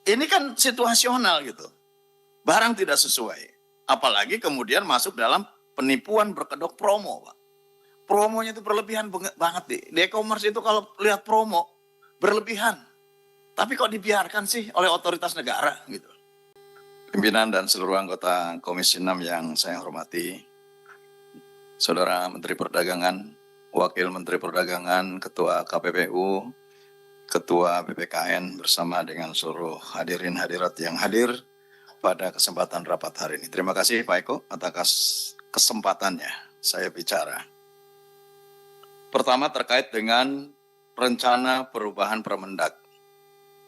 Ini kan situasional gitu. Barang tidak sesuai. Apalagi kemudian masuk dalam penipuan berkedok promo, Pak. Promonya itu berlebihan banget di e-commerce itu kalau lihat promo berlebihan. Tapi kok dibiarkan sih oleh otoritas negara gitu. Pimpinan dan seluruh anggota Komisi 6 yang saya hormati, Saudara Menteri Perdagangan, Wakil Menteri Perdagangan, Ketua KPPU, Ketua BPKN bersama dengan seluruh hadirin hadirat yang hadir pada kesempatan rapat hari ini. Terima kasih Pak Eko atas kesempatannya saya bicara. Pertama terkait dengan rencana perubahan Permendak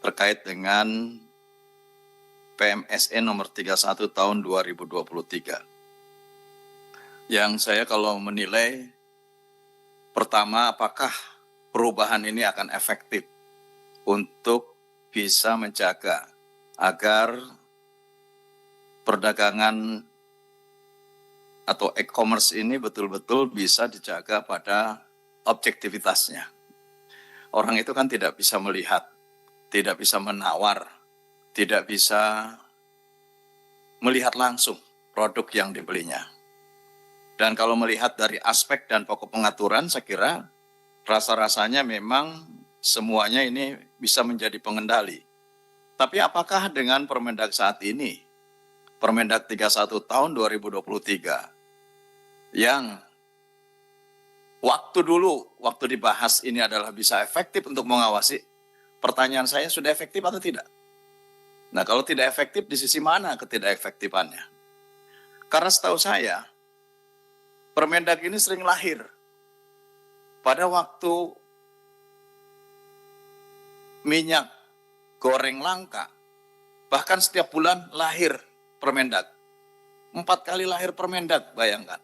terkait dengan PMSN nomor 31 tahun 2023. Yang saya kalau menilai, pertama apakah perubahan ini akan efektif untuk bisa menjaga agar perdagangan atau e-commerce ini betul-betul bisa dijaga pada objektivitasnya. Orang itu kan tidak bisa melihat, tidak bisa menawar, tidak bisa melihat langsung produk yang dibelinya. Dan kalau melihat dari aspek dan pokok pengaturan, saya kira rasa-rasanya memang semuanya ini bisa menjadi pengendali. Tapi apakah dengan Permendak saat ini, Permendak 31 tahun 2023, yang waktu dibahas ini adalah bisa efektif untuk mengawasi, pertanyaan saya sudah efektif atau tidak? Nah kalau tidak efektif, di sisi mana ketidakefektifannya? Karena setahu saya, Permendak ini sering lahir pada waktu minyak goreng langka. Bahkan setiap bulan lahir Permendak. 4 kali lahir Permendak, bayangkan.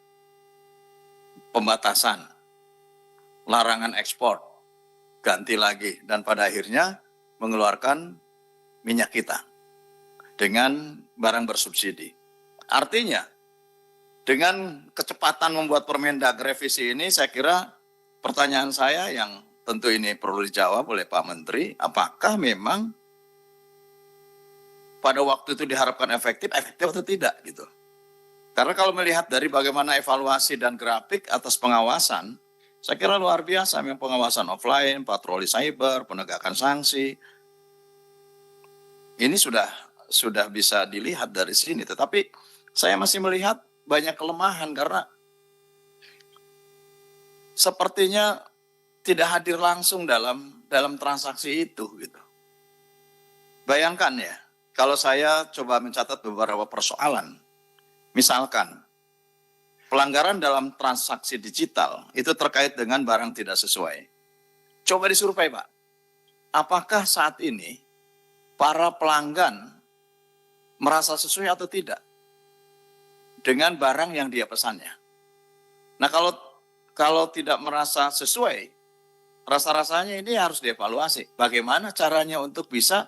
Pembatasan, larangan ekspor, ganti lagi. Dan pada akhirnya mengeluarkan minyak kita dengan barang bersubsidi. Artinya, dengan kecepatan membuat Permendak revisi ini, saya kira pertanyaan saya yang tentu ini perlu dijawab oleh Pak Menteri, apakah memang pada waktu itu diharapkan efektif atau tidak gitu. Karena kalau melihat dari bagaimana evaluasi dan grafik atas pengawasan, saya kira luar biasa, memang pengawasan offline, patroli cyber, penegakan sanksi. Ini sudah bisa dilihat dari sini, tetapi saya masih melihat banyak kelemahan karena sepertinya tidak hadir langsung dalam transaksi itu gitu. Bayangkan ya, kalau saya coba mencatat beberapa persoalan, misalkan pelanggaran dalam transaksi digital itu terkait dengan barang tidak sesuai. Coba disurvei Pak, apakah saat ini para pelanggan merasa sesuai atau tidak dengan barang yang dia pesannya? Nah kalau tidak merasa sesuai, rasa-rasanya ini harus dievaluasi. Bagaimana caranya untuk bisa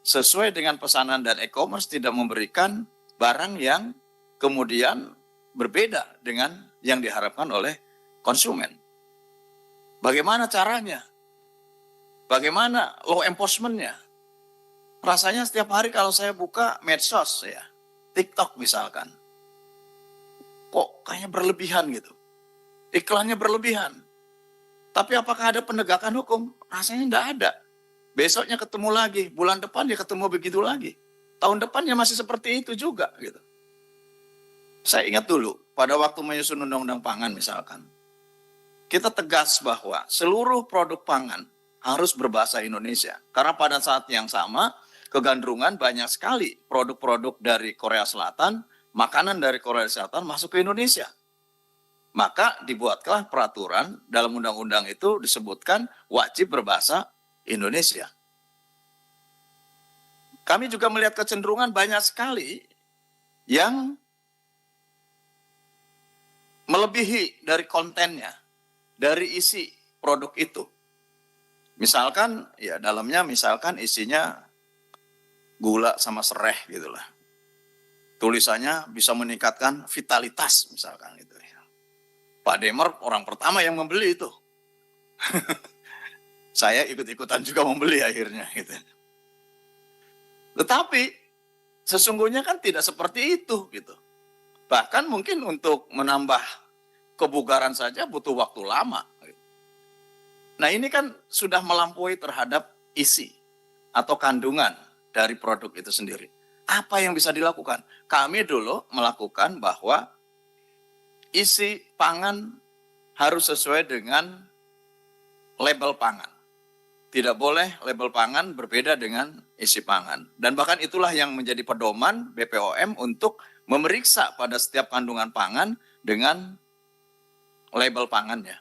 sesuai dengan pesanan dan e-commerce tidak memberikan barang yang kemudian berbeda dengan yang diharapkan oleh konsumen. Bagaimana caranya? Bagaimana law enforcement-nya? Rasanya setiap hari kalau saya buka medsos ya, TikTok misalkan, kok kayaknya berlebihan gitu. Iklannya berlebihan. Tapi apakah ada penegakan hukum? Rasanya tidak ada. Besoknya ketemu lagi, bulan depan dia ketemu begitu lagi. Tahun depannya masih seperti itu juga gitu. Saya ingat dulu pada waktu menyusun undang-undang pangan misalkan, kita tegas bahwa seluruh produk pangan harus berbahasa Indonesia. Karena pada saat yang sama kegandrungan banyak sekali produk-produk dari Korea Selatan, makanan dari Korea Selatan masuk ke Indonesia. Maka dibuatlah peraturan dalam undang-undang itu disebutkan wajib berbahasa Indonesia. Kami juga melihat kecenderungan banyak sekali yang melebihi dari kontennya, dari isi produk itu. Misalkan ya dalamnya misalkan isinya gula sama sereh gitulah. Tulisannya bisa meningkatkan vitalitas misalkan gitu. Pak Demer orang pertama yang membeli itu. Saya ikut-ikutan juga membeli akhirnya gitu. Tetapi sesungguhnya kan tidak seperti itu gitu. Bahkan mungkin untuk menambah kebugaran saja butuh waktu lama. Nah ini kan sudah melampaui terhadap isi atau kandungan dari produk itu sendiri. Apa yang bisa dilakukan? Kami dulu melakukan bahwa isi pangan harus sesuai dengan label pangan. Tidak boleh label pangan berbeda dengan isi pangan. Dan bahkan itulah yang menjadi pedoman BPOM untuk memeriksa pada setiap kandungan pangan dengan label pangannya.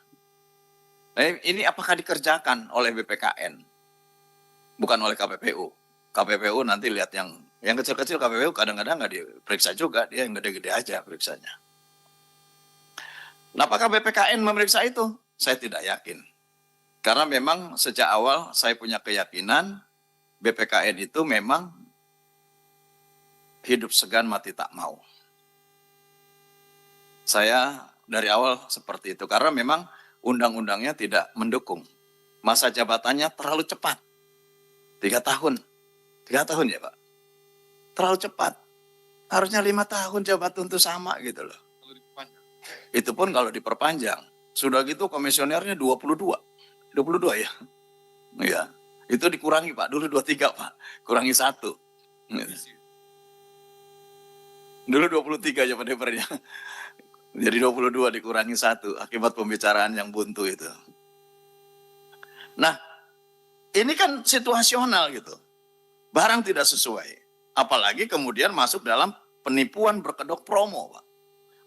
Nah, ini apakah dikerjakan oleh BPKN? Bukan oleh KPPU. KPPU nanti lihat yang kecil-kecil, KPPU kadang-kadang nggak diperiksa juga, dia yang gede-gede aja periksanya. Nah, apakah BPKN memeriksa itu? Saya tidak yakin. Karena memang sejak awal saya punya keyakinan BPKN itu memang hidup segan mati tak mau. Saya dari awal seperti itu karena memang undang-undangnya tidak mendukung. Masa jabatannya terlalu cepat. 3 tahun. 3 tahun ya Pak? Terlalu cepat. Harusnya 5 tahun jabatan itu sama gitu loh. Itu pun kalau diperpanjang. Sudah gitu komisionernya 22. 22 ya? Iya. Itu dikurangi Pak. Dulu 23 Pak. Kurangi 1. Dulu 23 aja Pak DPR-nya. Jadi 22 dikurangi 1 akibat pembicaraan yang buntu itu. Nah, ini kan situasional gitu. Barang tidak sesuai. Apalagi kemudian masuk dalam penipuan berkedok promo, Pak.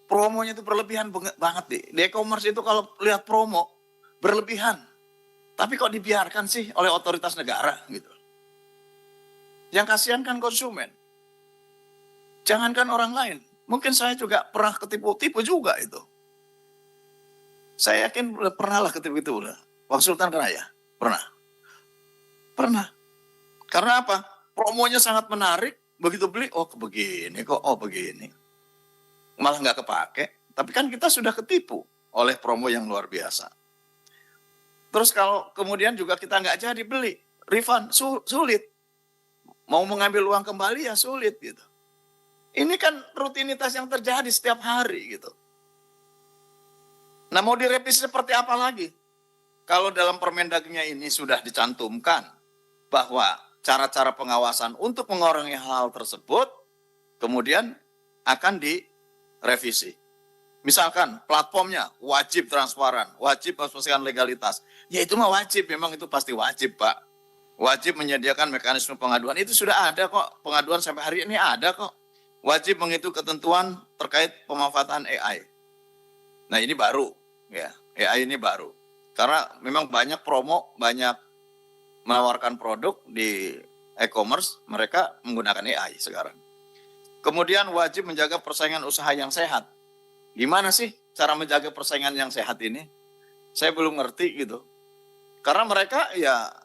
Promonya itu berlebihan banget deh. Di e-commerce itu kalau lihat promo, berlebihan. Tapi kok dibiarkan sih oleh otoritas negara gitu. Yang kasihan kan konsumen. Jangankan orang lain. Mungkin saya juga pernah ketipu juga itu. Saya yakin pernah lah ketipu itu. Wang Sultan Keraya. Pernah. Karena apa? Promonya sangat menarik. Begitu beli, oh begini kok, oh begini. Malah nggak kepake. Tapi kan kita sudah ketipu oleh promo yang luar biasa. Terus kalau kemudian juga kita nggak jadi beli, refund sulit. Mau mengambil uang kembali ya sulit gitu. Ini kan rutinitas yang terjadi setiap hari gitu. Nah mau direvisi seperti apa lagi? Kalau dalam Permendagnya ini sudah dicantumkan bahwa cara-cara pengawasan untuk mengurangi hal-hal tersebut, kemudian akan direvisi. Misalkan platformnya wajib transparan, wajib pastikan legalitas. Ya itu mah wajib, memang itu pasti wajib Pak. Wajib menyediakan mekanisme pengaduan, itu sudah ada kok. Pengaduan sampai hari ini ada kok. Wajib mengikuti ketentuan terkait pemanfaatan AI. Nah ini baru, ya AI ini baru. Karena memang banyak promo, banyak menawarkan produk di e-commerce, mereka menggunakan AI sekarang. Kemudian wajib menjaga persaingan usaha yang sehat. Gimana sih cara menjaga persaingan yang sehat ini? Saya belum ngerti gitu. Karena mereka ya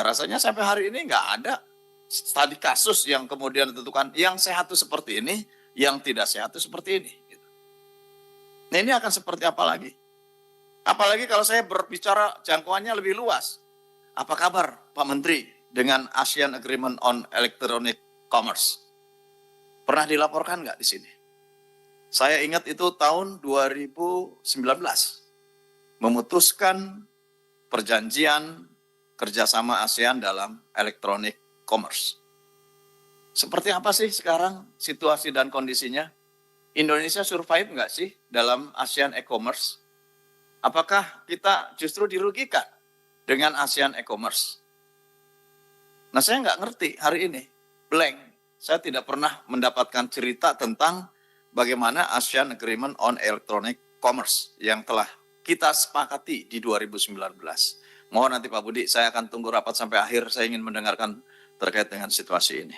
rasanya sampai hari ini nggak ada studi kasus yang kemudian ditentukan yang sehat itu seperti ini, yang tidak sehat itu seperti ini. Nah ini akan seperti apa lagi? Apalagi kalau saya berbicara jangkauannya lebih luas. Apa kabar Pak Menteri dengan ASEAN Agreement on Electronic Commerce? Pernah dilaporkan nggak di sini? Saya ingat itu tahun 2019. Memutuskan perjanjian kerjasama ASEAN dalam electronic commerce. Seperti apa sih sekarang situasi dan kondisinya? Indonesia survive nggak sih dalam ASEAN e-commerce? Apakah kita justru dirugikan dengan ASEAN e-commerce? Nah saya nggak ngerti hari ini, blank. Saya tidak pernah mendapatkan cerita tentang bagaimana ASEAN Agreement on Electronic Commerce yang telah kita sepakati di 2019. Mohon nanti Pak Budi, saya akan tunggu rapat sampai akhir, saya ingin mendengarkan terkait dengan situasi ini.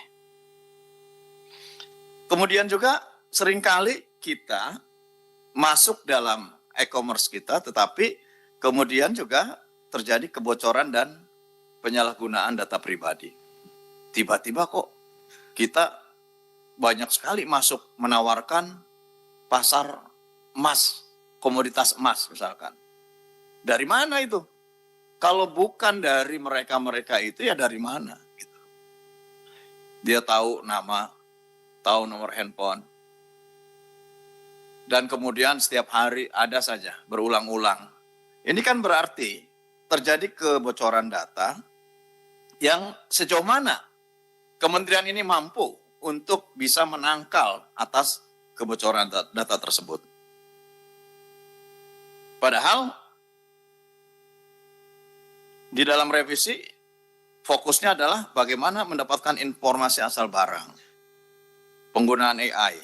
Kemudian juga seringkali kita masuk dalam e-commerce kita, tetapi kemudian juga terjadi kebocoran dan penyalahgunaan data pribadi. Tiba-tiba kok kita banyak sekali masuk menawarkan pasar emas, komoditas emas misalkan. Dari mana itu? Kalau bukan dari mereka-mereka itu ya dari mana? Gitu. Dia tahu nama, tahu nomor handphone. Dan kemudian setiap hari ada saja, berulang-ulang. Ini kan berarti terjadi kebocoran data yang sejauh mana kementerian ini mampu untuk bisa menangkal atas kebocoran data tersebut. Padahal di dalam revisi fokusnya adalah bagaimana mendapatkan informasi asal barang, penggunaan AI,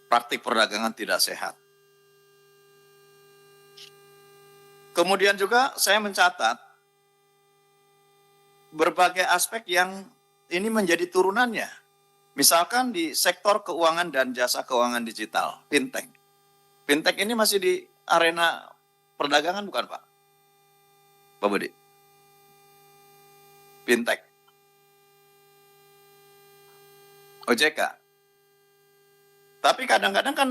praktik perdagangan tidak sehat. Kemudian juga saya mencatat berbagai aspek yang ini menjadi turunannya. Misalkan di sektor keuangan dan jasa keuangan digital, fintech. Fintech ini masih di arena perdagangan bukan Pak? Pak Budi? Fintech. OJK. Tapi kadang-kadang kan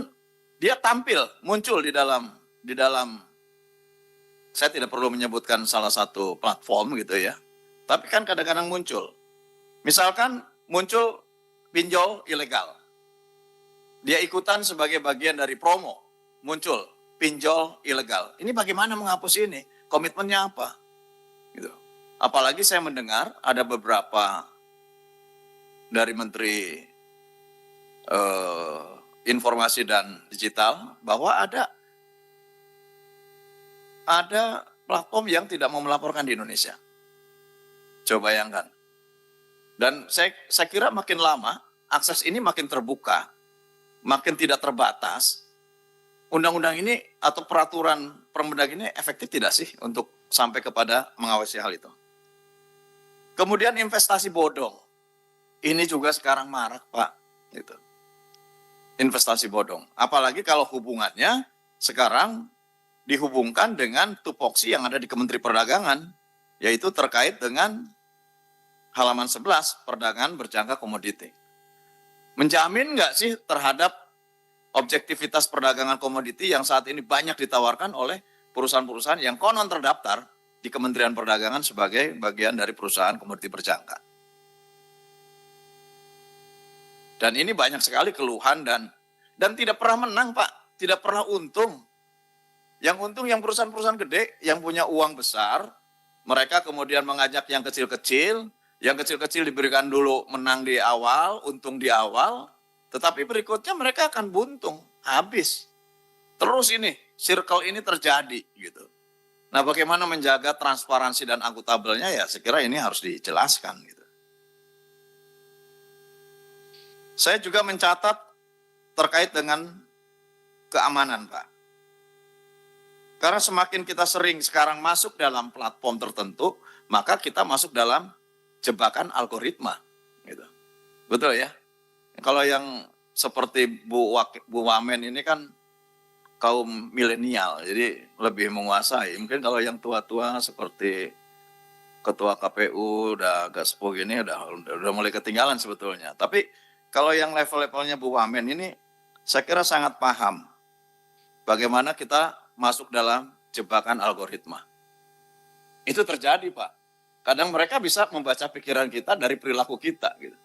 dia tampil, muncul di dalam saya tidak perlu menyebutkan salah satu platform gitu ya. Tapi kan kadang-kadang muncul. Misalkan muncul pinjol ilegal. Dia ikutan sebagai bagian dari promo. Muncul pinjol ilegal. Ini bagaimana menghapus ini? Komitmennya apa? Gitu. Apalagi saya mendengar ada beberapa dari Menteri Informasi dan Digital bahwa ada platform yang tidak mau melaporkan di Indonesia. Coba bayangkan. Dan saya kira makin lama akses ini makin terbuka, makin tidak terbatas. Undang-undang ini atau peraturan permendagri ini efektif tidak sih untuk sampai kepada mengawasi hal itu? Kemudian investasi bodong. Ini juga sekarang marak, Pak. Gitu. Investasi bodong. Apalagi kalau hubungannya sekarang dihubungkan dengan tupoksi yang ada di Kementerian Perdagangan, yaitu terkait dengan halaman 11, perdagangan berjangka komoditi. Menjamin nggak sih terhadap objektivitas perdagangan komoditi yang saat ini banyak ditawarkan oleh perusahaan-perusahaan yang konon terdaftar di Kementerian Perdagangan sebagai bagian dari perusahaan komoditi berjangka. Dan ini banyak sekali keluhan dan tidak pernah menang, Pak, tidak pernah untung. Yang untung yang perusahaan-perusahaan gede yang punya uang besar, mereka kemudian mengajak yang kecil-kecil diberikan dulu menang di awal, untung di awal, tetapi berikutnya mereka akan buntung, habis. Terus ini, circle ini terjadi gitu. Nah, bagaimana menjaga transparansi dan akuntabelnya ya saya kira ini harus dijelaskan gitu. Saya juga mencatat terkait dengan keamanan, Pak. Karena semakin kita sering sekarang masuk dalam platform tertentu, maka kita masuk dalam jebakan algoritma. Gitu. Betul ya? Kalau yang seperti Bu Wamen ini kan kaum milenial, jadi lebih menguasai. Mungkin kalau yang tua-tua seperti Ketua KPU udah agak sepuh gini, udah mulai ketinggalan sebetulnya. Tapi kalau yang level-levelnya Bu Wamen ini, saya kira sangat paham bagaimana kita masuk dalam jebakan algoritma. Itu terjadi, Pak. Kadang mereka bisa membaca pikiran kita dari perilaku kita. Gitu.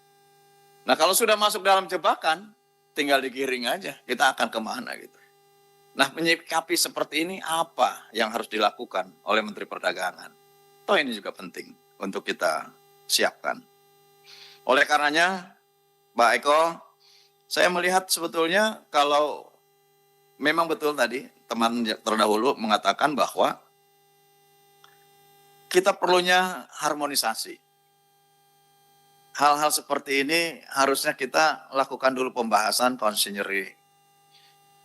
Nah, kalau sudah masuk dalam jebakan, tinggal digiring aja. Kita akan kemana gitu. Nah, menyikapi seperti ini apa yang harus dilakukan oleh Menteri Perdagangan? Toh ini juga penting untuk kita siapkan. Oleh karenanya, Pak Eko, saya melihat sebetulnya kalau memang betul tadi teman terdahulu mengatakan bahwa kita perlunya harmonisasi. Hal-hal seperti ini harusnya kita lakukan dulu pembahasan konsinyeri.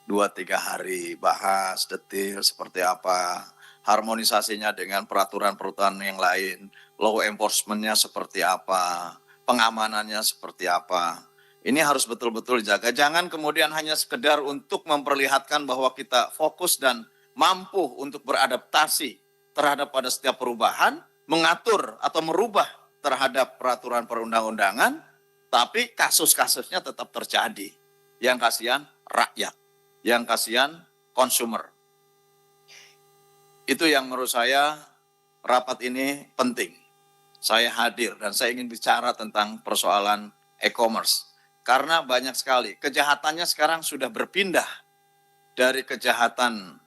2-3 hari bahas detail seperti apa, harmonisasinya dengan peraturan-peraturan yang lain, law enforcement-nya seperti apa, pengamanannya seperti apa. Ini harus betul-betul dijaga. Jangan kemudian hanya sekedar untuk memperlihatkan bahwa kita fokus dan mampu untuk beradaptasi terhadap pada setiap perubahan, mengatur atau merubah terhadap peraturan perundang-undangan, tapi kasus-kasusnya tetap terjadi. Yang kasihan rakyat, yang kasihan konsumer. Itu yang menurut saya rapat ini penting. saya hadir dan saya ingin bicara tentang persoalan e-commerce. Karena banyak sekali, kejahatannya sekarang sudah berpindah dari kejahatan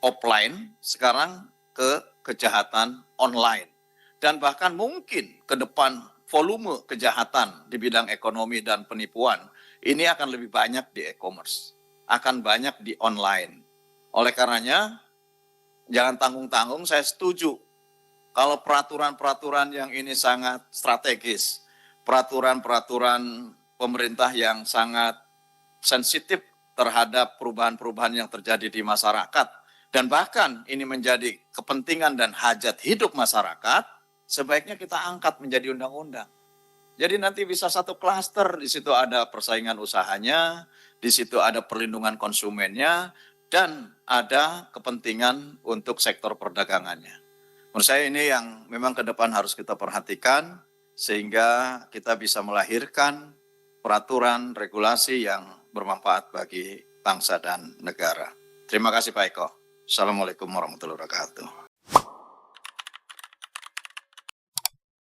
offline sekarang ke kejahatan online. Dan bahkan mungkin ke depan volume kejahatan di bidang ekonomi dan penipuan ini akan lebih banyak di e-commerce, akan banyak di online. Oleh karenanya, jangan tanggung-tanggung, saya setuju kalau peraturan-peraturan yang ini sangat strategis, peraturan-peraturan pemerintah yang sangat sensitif terhadap perubahan-perubahan yang terjadi di masyarakat, dan bahkan ini menjadi kepentingan dan hajat hidup masyarakat, sebaiknya kita angkat menjadi undang-undang. Jadi nanti bisa satu klaster, di situ ada persaingan usahanya, di situ ada perlindungan konsumennya, dan ada kepentingan untuk sektor perdagangannya. Menurut saya ini yang memang ke depan harus kita perhatikan, sehingga kita bisa melahirkan peraturan, regulasi yang bermanfaat bagi bangsa dan negara. Terima kasih Pak Eko. Assalamualaikum warahmatullahi wabarakatuh.